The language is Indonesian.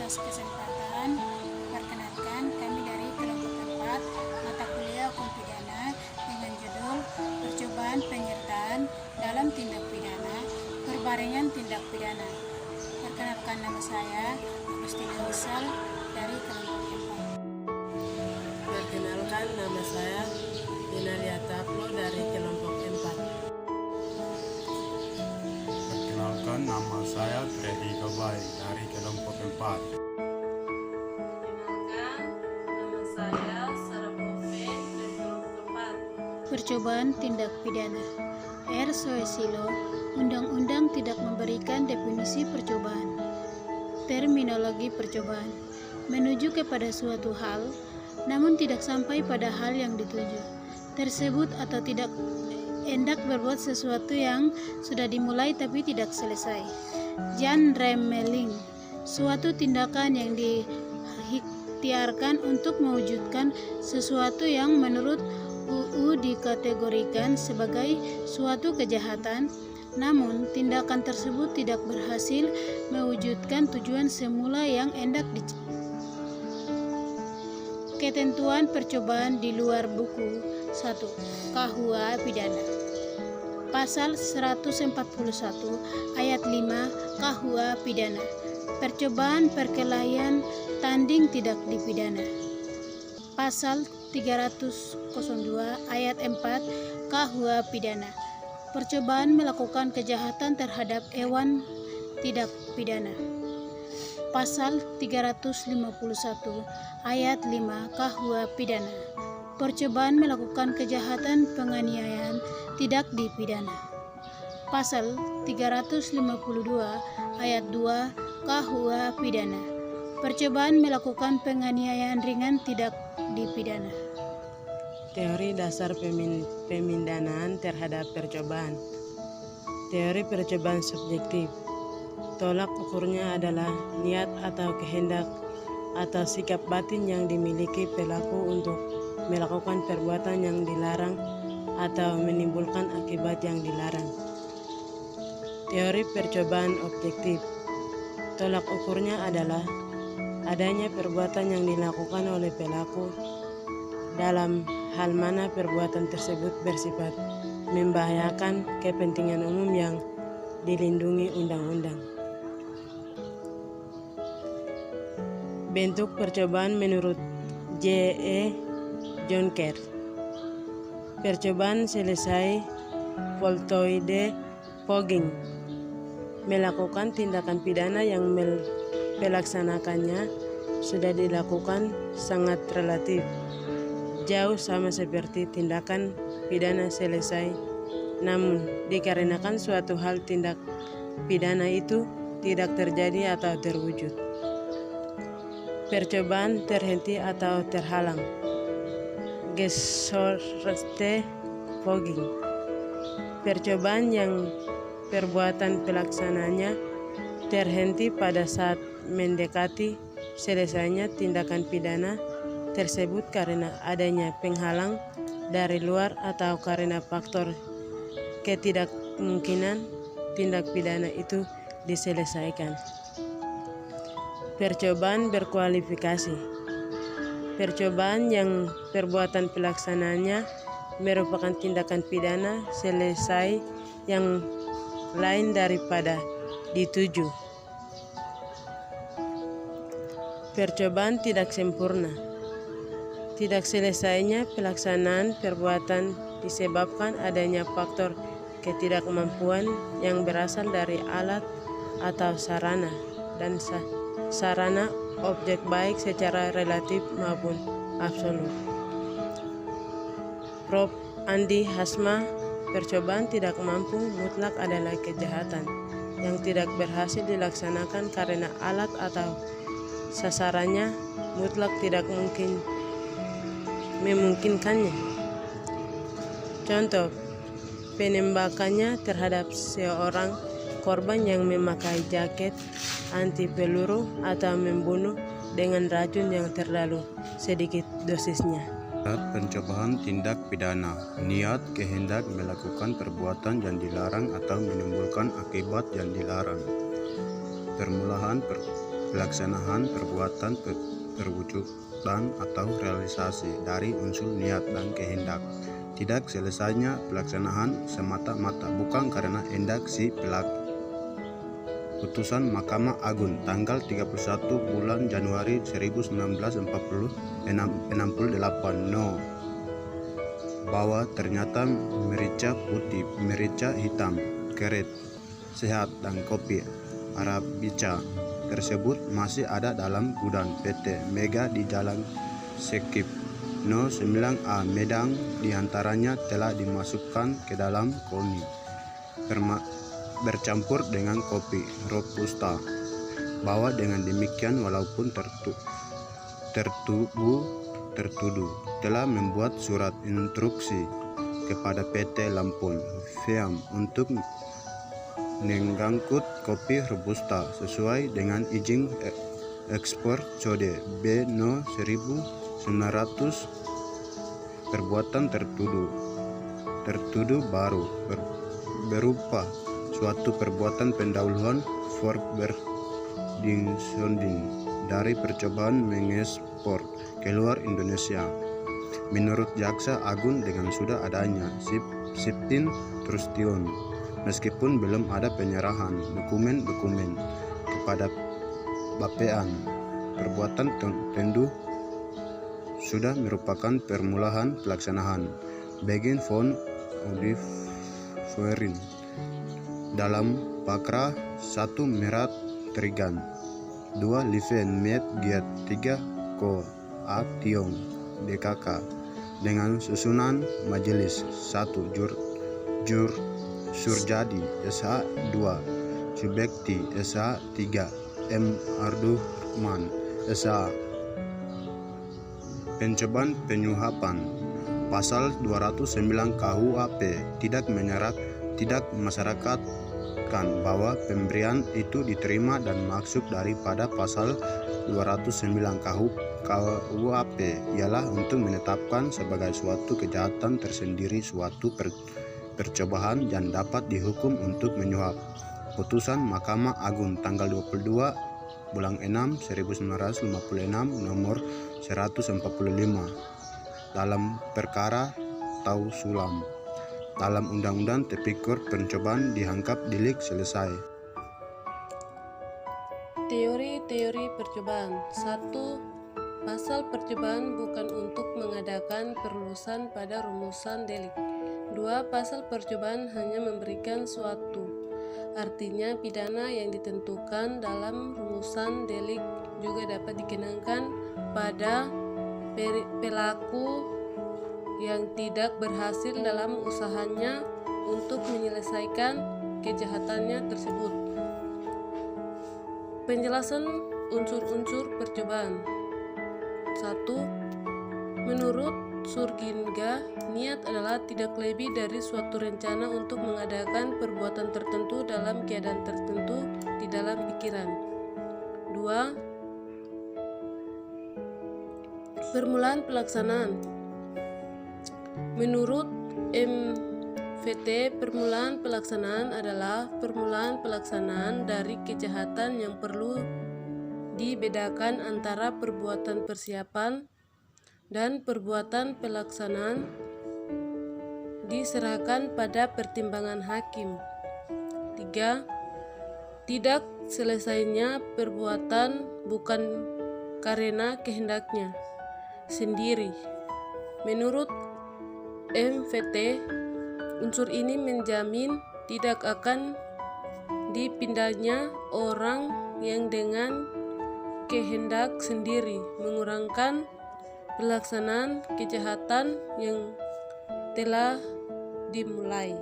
atas kesempatan. Perkenalkan, kami dari kelompok 4 mata kuliah hukum pidana dengan judul percobaan penyertaan dalam tindak pidana berbarengan tindak pidana. Perkenalkan, nama saya Agustina Wisal dari kelompok 4. Perkenalkan, nama saya Inalia Taplo dari kelompok 4. Perkenalkan, nama saya Tredi Gabay dari kelompok 4. Perkenalkan, nama saya Sarah Boven dari kelompok 4. Percobaan tindak pidana. R. Soesilo, Undang-Undang tidak memberikan definisi percobaan. Terminologi percobaan menuju kepada suatu hal, namun tidak sampai pada hal yang dituju tersebut atau tidak hendak berbuat sesuatu yang sudah dimulai tapi tidak selesai. Jan Remeling, suatu tindakan yang diikhtiarkan untuk mewujudkan sesuatu yang menurut UU dikategorikan sebagai suatu kejahatan, namun tindakan tersebut tidak berhasil mewujudkan tujuan semula yang hendak dicapai. Ketentuan percobaan di luar buku 1. KUH Pidana. Pasal 141 ayat 5 KUH Pidana. Percobaan perkelahian tanding tidak dipidana. Pasal 302 ayat 4 KUH Pidana. Percobaan melakukan kejahatan terhadap hewan tidak pidana. Pasal 351 ayat 5 KUH Pidana. Percobaan melakukan kejahatan penganiayaan tidak dipidana. Pasal 352 ayat 2 KUH Pidana. Percobaan melakukan penganiayaan ringan tidak dipidana. Teori dasar pemindanaan terhadap percobaan. Teori percobaan subjektif. Tolak ukurnya adalah niat atau kehendak atau sikap batin yang dimiliki pelaku untuk melakukan perbuatan yang dilarang atau menimbulkan akibat yang dilarang. Teori percobaan objektif. Tolak ukurnya adalah adanya perbuatan yang dilakukan oleh pelaku dalam hal mana perbuatan tersebut bersifat membahayakan kepentingan umum yang dilindungi undang-undang. Bentuk percobaan menurut J.E. Jonker. Percobaan selesai voltoide fogging. Melakukan tindakan pidana yang melaksanakannya sudah dilakukan sangat relatif jauh sama seperti tindakan pidana selesai, namun dikarenakan suatu hal tindak pidana itu tidak terjadi atau terwujud. Percobaan terhenti atau terhalang. Gesorte fogging. Percobaan yang perbuatan pelaksananya terhenti pada saat mendekati selesainya tindakan pidana tersebut karena adanya penghalang dari luar atau karena faktor ketidakmungkinan tindak pidana itu diselesaikan. Percobaan berkualifikasi. Percobaan yang perbuatan pelaksananya merupakan tindakan pidana selesai yang lain daripada dituju. Percobaan tidak sempurna. Tidak selesainya pelaksanaan perbuatan disebabkan adanya faktor ketidakmampuan yang berasal dari alat atau sarana dan sarana objek baik secara relatif maupun absolut. Prof. Andi Hasma, percobaan tidak mampu mutlak adalah kejahatan yang tidak berhasil dilaksanakan karena alat atau sasarannya mutlak tidak memungkinkannya. Contoh, penembakannya terhadap seorang korban yang memakai jaket anti peluru atau membunuh dengan racun yang terlalu sedikit dosisnya. Pencobaan tindak pidana. Niat, kehendak melakukan perbuatan yang dilarang atau menimbulkan akibat yang dilarang. Permulaan pelaksanaan perbuatan perwujudan atau realisasi dari unsur niat dan kehendak. Tidak selesainya pelaksanaan semata-mata bukan karena hendak si pelaku. Putusan Mahkamah Agung tanggal 31 bulan Januari 1968 no bahwa ternyata merica putih, merica hitam, keret, sehat, dan kopi Arabica tersebut masih ada dalam gudang PT Mega di Jalan Sekip No 9A Medang. Diantaranya telah dimasukkan ke dalam koni bercampur dengan kopi Robusta. Bahwa dengan demikian walaupun tertuduh telah membuat surat instruksi kepada PT Lampung Viam untuk mengangkut kopi Robusta sesuai dengan izin ekspor Code B No 1900. Perbuatan tertuduh baru berupa suatu perbuatan pendahuluan Verberdingshonding dari percobaan mengekspor keluar Indonesia. Menurut Jaksa Agung dengan sudah adanya Sipin Trustion, meskipun belum ada penyerahan dokumen-dokumen kepada Bapean, perbuatan tentu sudah merupakan permulaan pelaksanaan Begin von Audiferin dalam Pakra 1 Merat Trigan 2 Liven Met Giat 3 Ko A Tiong DKK dengan susunan majelis 1 Jur Surjadi SH 2 Subekti SH 3 M Arduhman SH. Pencobaan penyuapan pasal 209 KUHP tidak masyarakatkan bahwa pemberian itu diterima dan maksud daripada pasal 209 KUHP ialah untuk menetapkan sebagai suatu kejahatan tersendiri suatu percobaan yang dapat dihukum untuk menyuap. Putusan Mahkamah Agung tanggal 22 bulan 6 1956 nomor 145 dalam perkara Tau Sulam dalam Undang-Undang Tipikor Pencobaan dianggap delik selesai. Teori-teori percobaan. 1. Pasal percobaan bukan untuk mengadakan perluasan pada rumusan delik. 2. Pasal percobaan hanya memberikan suatu. Artinya pidana yang ditentukan dalam rumusan delik juga dapat dikenakan pada pelaku yang tidak berhasil dalam usahanya untuk menyelesaikan kejahatannya tersebut. Penjelasan unsur-unsur percobaan. 1. Menurut Surgingga, niat adalah tidak lebih dari suatu rencana untuk mengadakan perbuatan tertentu dalam keadaan tertentu di dalam pikiran. 2. Permulaan pelaksanaan. Menurut MVT, permulaan pelaksanaan adalah permulaan pelaksanaan dari kejahatan yang perlu dibedakan antara perbuatan persiapan dan perbuatan pelaksanaan diserahkan pada pertimbangan hakim. 3. Tidak selesainya perbuatan bukan karena kehendaknya sendiri. Menurut MVT, unsur ini menjamin tidak akan dipindahnya orang yang dengan kehendak sendiri mengurangkan pelaksanaan kejahatan yang telah dimulai.